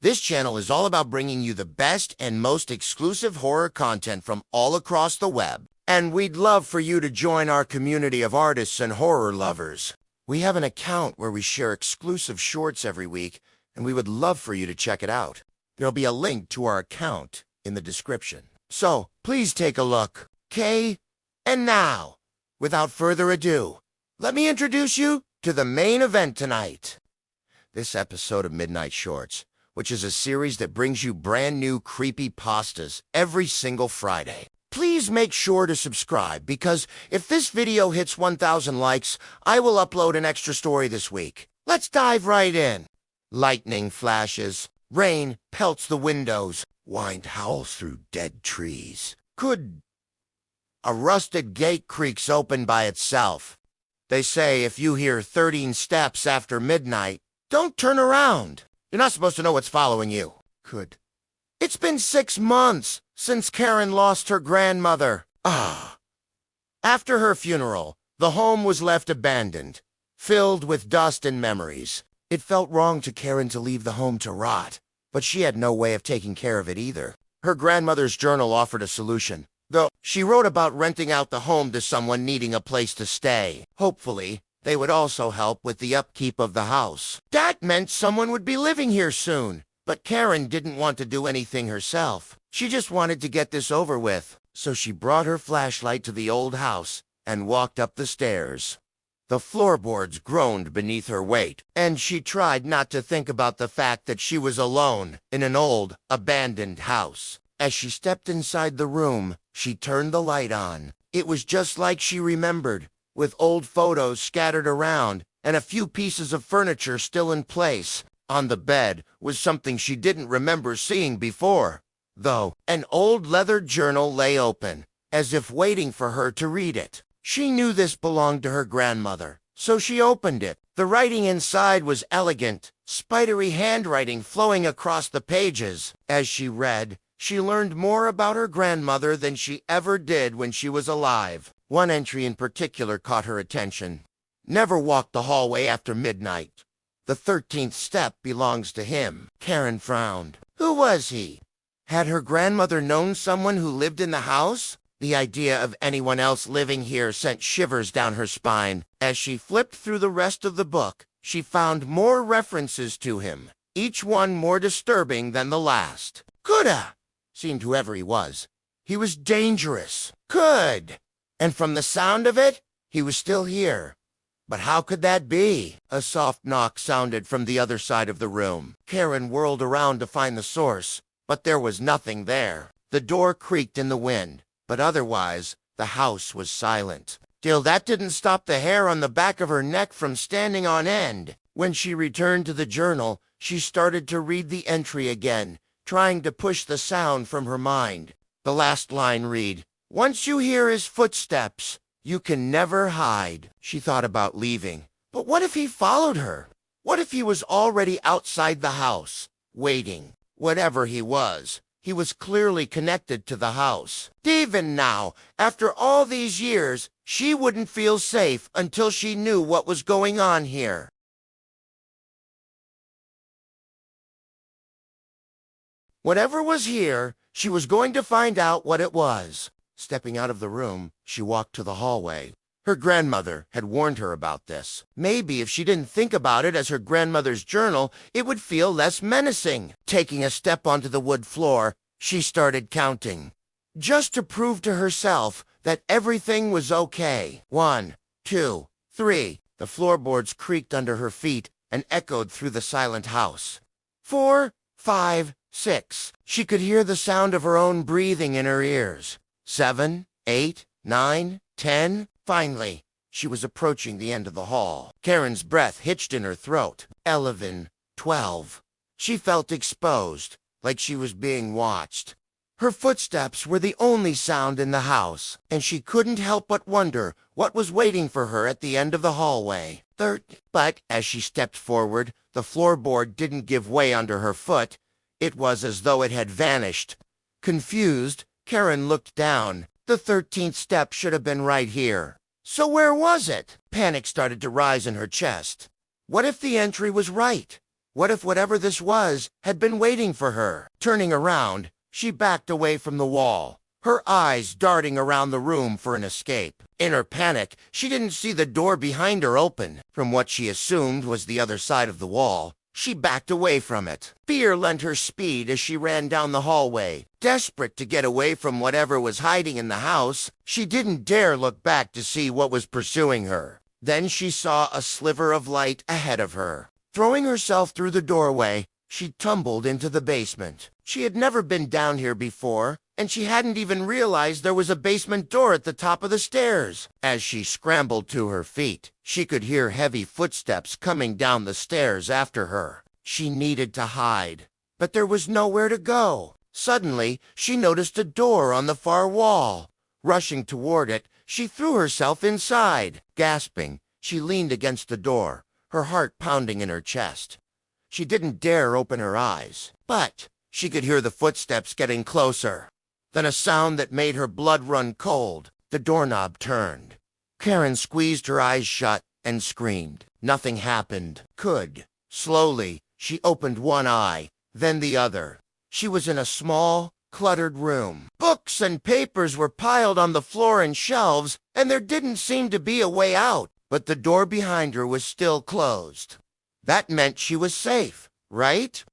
This channel is all about bringing you the best and most exclusive horror content from all across the web. And we'd love for you to join our community of artists and horror lovers. We have an account where we share exclusive shorts every week, and we would love for you to check it out. There'll be a link to our account in the description. So, please take a look, okay? And now, without further ado, let me introduce you to the main event tonight. This episode of Midnight Shorts, which is a series that brings you brand new creepy pastas every single Friday. Please make sure to subscribe, because if this video hits 1,000 likes, I will upload an extra story this week. Let's dive right in. Lightning flashes, rain pelts the windows, wind howls through dead trees. A rusted gate creaks open by itself. They say if you hear 13 steps after midnight, don't turn around. You're not supposed to know what's following you. It's been 6 months since Karen lost her grandmother. After her funeral, the home was left abandoned, filled with dust and memories. It felt wrong to Karen to leave the home to rot, but she had no way of taking care of it either. Her grandmother's journal offered a solution, though she wrote about renting out the home to someone needing a place to stay. Hopefully, they would also help with the upkeep of the house. That meant someone would be living here soon. But Karen didn't want to do anything herself. She just wanted to get this over with. So she brought her flashlight to the old house and walked up the stairs. The floorboards groaned beneath her weight, and she tried not to think about the fact that she was alone in an old, abandoned house. As she stepped inside the room, she turned the light on. It was just like she remembered, with old photos scattered around and a few pieces of furniture still in place. On the bed was something she didn't remember seeing before, though. An old leather journal lay open, as if waiting for her to read it. She knew this belonged to her grandmother, so she opened it. The writing inside was elegant, spidery handwriting flowing across the pages. As she read, she learned more about her grandmother than she ever did when she was alive. One entry in particular caught her attention. Never walk the hallway after midnight. The 13th step belongs to him. Karen frowned. Who was he? Had her grandmother known someone who lived in the house? The idea of anyone else living here sent shivers down her spine. As she flipped through the rest of the book, she found more references to him, each one more disturbing than the last. Coulda, seemed whoever he was. He was dangerous. And from the sound of it, he was still here. But how could that be? A soft knock sounded from the other side of the room. Karen whirled around to find the source, but there was nothing there. The door creaked in the wind, but otherwise, the house was silent. Still, that didn't stop the hair on the back of her neck from standing on end. When she returned to the journal, she started to read the entry again, trying to push the sound from her mind. The last line read, "Once you hear his footsteps, you can never hide." She thought about leaving. But what if he followed her? What if he was already outside the house, waiting? Whatever he was clearly connected to the house. Even now, after all these years, she wouldn't feel safe until she knew what was going on here. Whatever was here, she was going to find out what it was. Stepping out of the room, she walked to the hallway. Her grandmother had warned her about this. Maybe if she didn't think about it as her grandmother's journal, it would feel less menacing. Taking a step onto the wood floor, she started counting, just to prove to herself that everything was okay. 1, 2, 3. The floorboards creaked under her feet and echoed through the silent house. 4, 5, 6. She could hear the sound of her own breathing in her ears. 7, 8, 9, 10. Finally, she was approaching the end of the hall. Karen's breath hitched in her throat. 11, 12. She felt exposed, like she was being watched. Her footsteps were the only sound in the house, and she couldn't help but wonder what was waiting for her at the end of the hallway. But as she stepped forward, the floorboard didn't give way under her foot. It was as though it had vanished. Confused, Karen looked down. The 13th step should have been right here. So where was it? Panic started to rise in her chest. What if the entry was right? What if whatever this was had been waiting for her? Turning around, she backed away from the wall, her eyes darting around the room for an escape. In her panic, she didn't see the door behind her open. From what she assumed was the other side of the wall, she backed away from it. Fear lent her speed as she ran down the hallway. Desperate to get away from whatever was hiding in the house, she didn't dare look back to see what was pursuing her. Then she saw a sliver of light ahead of her. Throwing herself through the doorway, she tumbled into the basement. She had never been down here before, and she hadn't even realized there was a basement door at the top of the stairs. As she scrambled to her feet, she could hear heavy footsteps coming down the stairs after her. She needed to hide, but there was nowhere to go. Suddenly, she noticed a door on the far wall. Rushing toward it, she threw herself inside. Gasping, she leaned against the door, her heart pounding in her chest. She didn't dare open her eyes, but she could hear the footsteps getting closer. Then a sound that made her blood run cold. The doorknob turned. Karen squeezed her eyes shut and screamed. Nothing happened. Slowly, she opened one eye, then the other. She was in a small, cluttered room. Books and papers were piled on the floor and shelves, and there didn't seem to be a way out. But the door behind her was still closed. That meant she was safe, right?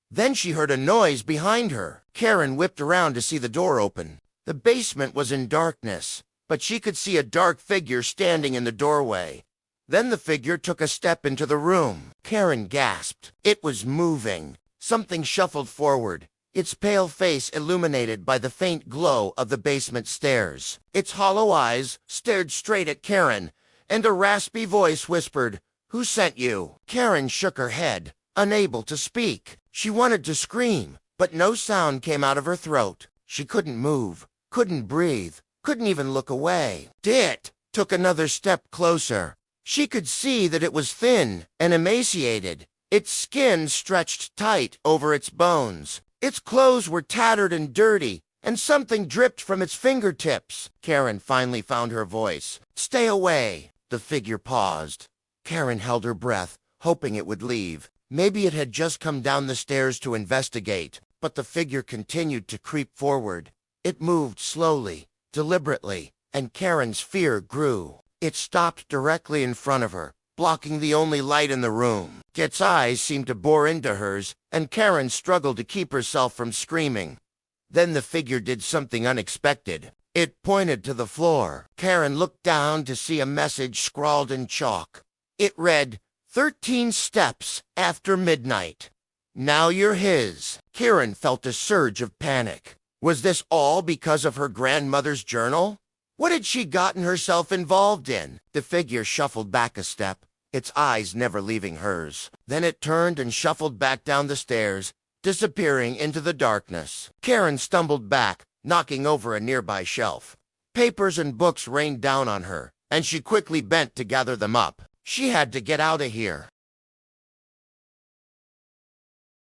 Then she heard a noise behind her. Karen whipped around to see the door open. The basement was in darkness, but she could see a dark figure standing in the doorway. Then the figure took a step into the room. Karen gasped. It was moving. Something shuffled forward, its pale face illuminated by the faint glow of the basement stairs. Its hollow eyes stared straight at Karen, and a raspy voice whispered, "Who sent you?" Karen shook her head, unable to speak. She wanted to scream, but no sound came out of her throat. She couldn't move, couldn't breathe, couldn't even look away. It took another step closer. She could see that it was thin and emaciated. Its skin stretched tight over its bones. Its clothes were tattered and dirty, and something dripped from its fingertips. Karen finally found her voice. "Stay away." The figure paused. Karen held her breath, hoping it would leave. Maybe it had just come down the stairs to investigate, but the figure continued to creep forward. It moved slowly, deliberately, and Karen's fear grew. It stopped directly in front of her, blocking the only light in the room. Its eyes seemed to bore into hers, and Karen struggled to keep herself from screaming. Then the figure did something unexpected. It pointed to the floor. Karen looked down to see a message scrawled in chalk. It read, 13 steps after midnight. Now you're his. Karen felt a surge of panic. Was this all because of her grandmother's journal? What had she gotten herself involved in? The figure shuffled back a step, its eyes never leaving hers. Then it turned and shuffled back down the stairs, disappearing into the darkness. Karen stumbled back, knocking over a nearby shelf. Papers and books rained down on her, and she quickly bent to gather them up. She had to get out of here.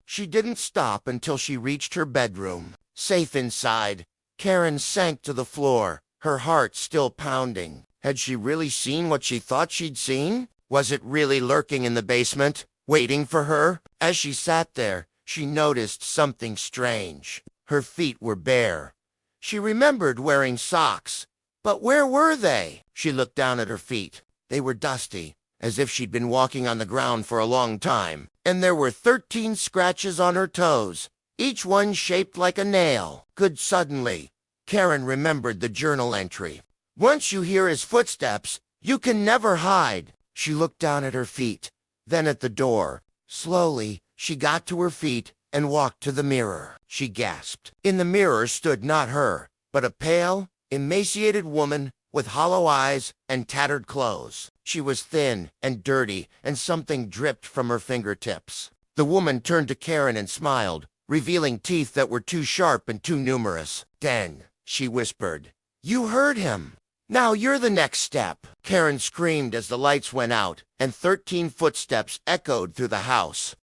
She didn't stop until she reached her bedroom. Safe inside, Karen sank to the floor, her heart still pounding. Had she really seen what she thought she'd seen? Was it really lurking in the basement, waiting for her? As she sat there, she noticed something strange. Her feet were bare. She remembered wearing socks, but where were they? She looked down at her feet. They were dusty, as if she'd been walking on the ground for a long time, and there were 13 scratches on her toes, each one shaped like a nail. Suddenly, Karen remembered the journal entry. Once you hear his footsteps, you can never hide. She looked down at her feet, then at the door. Slowly, she got to her feet and walked to the mirror. She gasped. In the mirror stood not her, but a pale, emaciated woman with hollow eyes and tattered clothes. She was thin and dirty, and something dripped from her fingertips. The woman turned to Karen and smiled, revealing teeth that were too sharp and too numerous. "Den," she whispered. "You heard him. Now you're the next step." Karen screamed as the lights went out, and 13 footsteps echoed through the house.